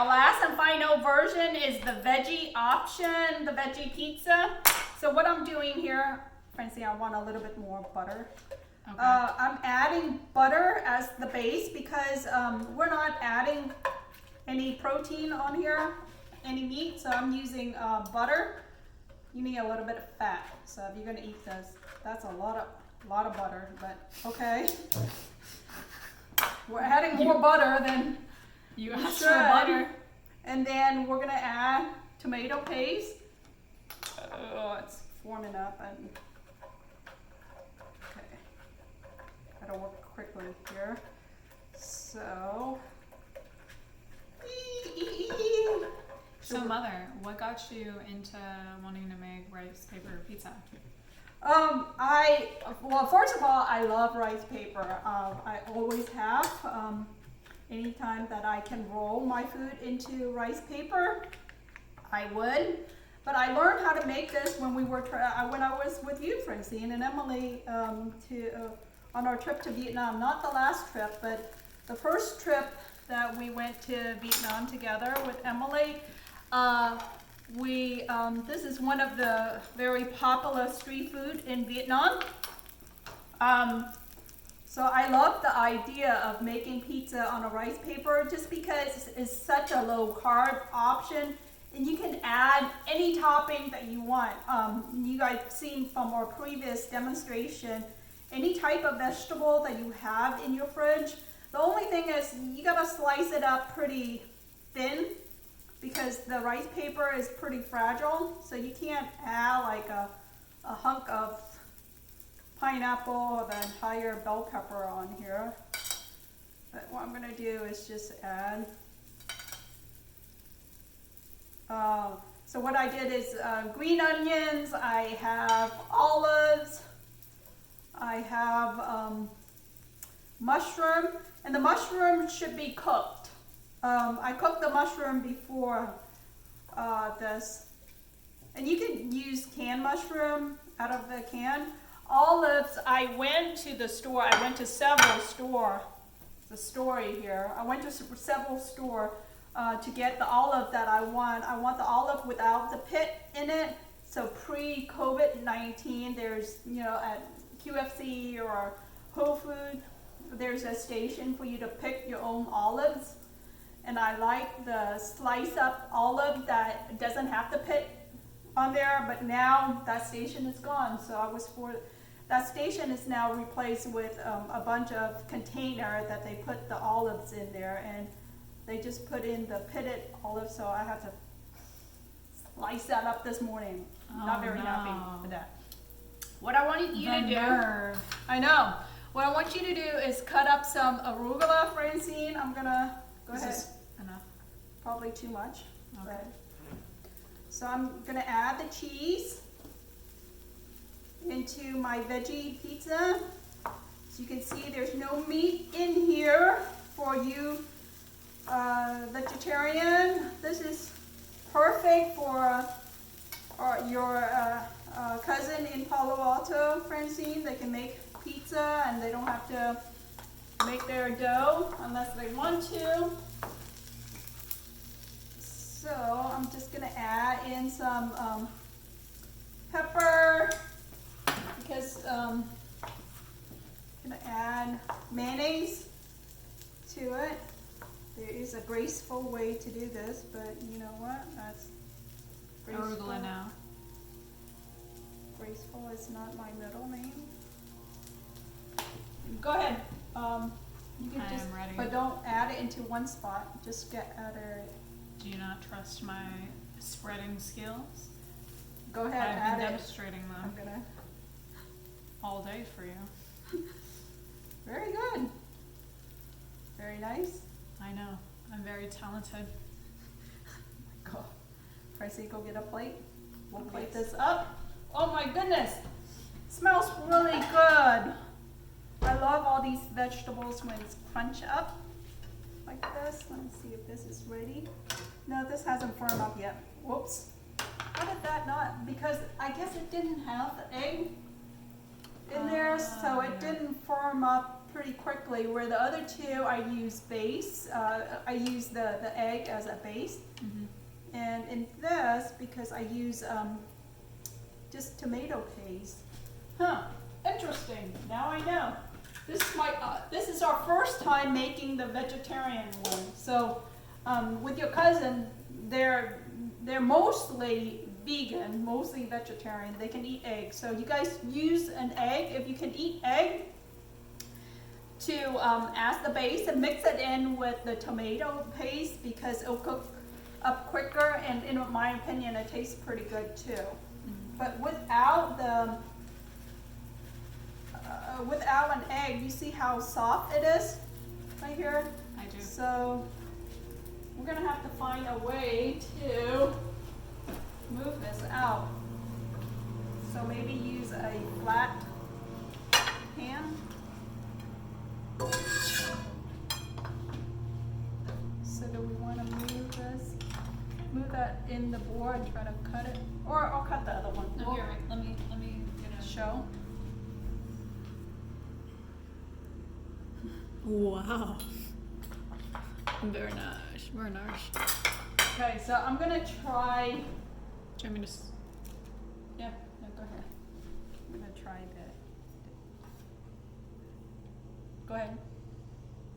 our last and final version is the veggie option, the veggie pizza. So what I'm doing here, Francine, I want a little bit more butter. Okay. I'm adding butter as the base because we're not adding any protein on here, any meat, so I'm using butter. You need a little bit of fat, so if you're gonna eat this, that's a lot of butter, but okay. We're adding more butter than you asked for butter. And then we're gonna add tomato paste. Oh, it's forming up and okay. Gotta work quickly here. So Mother, what got you into wanting to make rice paper pizza? Well, first of all, I love rice paper. I always have. Anytime that I can roll my food into rice paper, I would. But I learned how to make this when I was with you, Francine, and Emily, on our trip to Vietnam. Not the last trip, but the first trip that we went to Vietnam together with Emily. This is one of the very popular street food in Vietnam. So I love the idea of making pizza on a rice paper just because it's such a low carb option and you can add any topping that you want. You guys have seen from our previous demonstration, any type of vegetable that you have in your fridge. The only thing is you gotta slice it up pretty thin because the rice paper is pretty fragile, so you can't add like a hunk of pineapple or the entire bell pepper on here. But what I'm gonna do is just add. So what I did is green onions, I have olives, I have mushroom, and the mushroom should be cooked. I cooked the mushroom before this, and you can use canned mushroom out of the can. Olives, I went to the store. I went to several stores. The story here. I went to several stores to get the olive that I want. I want the olive without the pit in it. So pre-COVID-19, there's, at QFC or Whole Foods, there's a station for you to pick your own olives. And I like the slice up olive that doesn't have the pit on there, but now that station is gone. So that station is now replaced with a bunch of container that they put the olives in there, and they just put in the pitted olive, so I have to slice that up this morning. Not very happy with that. What I want you to do, I know. What I want you to do is cut up some arugula, Francine. I'm gonna go ahead. Is this enough? Probably too much. Okay. So I'm gonna add the cheese into my veggie pizza. So you can see there's no meat in here for you vegetarian. This is perfect for your cousin in Palo Alto, Francine. They can make pizza and they don't have to make their dough unless they want to. So I'm just gonna add in some pepper because I'm gonna add mayonnaise to it. There is a graceful way to do this, but you know what? That's graceful. Arugula now. Graceful is not my middle name. Go ahead. You can I am ready. But don't add it into one spot. Just add it. Do you not trust my spreading skills? Go ahead. I've been demonstrating them. I'm gonna. All day for you. Very good. Very nice. I know. I'm very talented. Oh my God. Tracy, go get a plate. We'll plate this up. Oh my goodness. Smells really good. I love all these vegetables when it's crunched up like this. Let me see if this is ready. No, this hasn't firmed up yet. Whoops. How did that not? Because I guess it didn't have the egg in there, so it didn't firm up pretty quickly. Where the other two, I use base. I use the egg as a base. Mhm. And in this, because I use just tomato paste. Huh, interesting, now I know. This is our first time making the vegetarian one. So with your cousin, they're mostly vegan, mostly vegetarian. They can eat eggs. So you guys use an egg, if you can eat egg, to as the base and mix it in with the tomato paste because it'll cook up quicker, and in my opinion it tastes pretty good too. Mhm. But without the without an egg, you see how soft it is right here? I do. So we're gonna have to find a way to move this out. So maybe use a flat pan. So do we want to move this? Move that in the board and try to cut it? Or I'll cut the other one. No, you're right. Let me get a Show. Wow. Very nice. Very nice. Okay, so I'm gonna try. Do you want me to Yeah, no, go ahead. I'm gonna try the. Go ahead.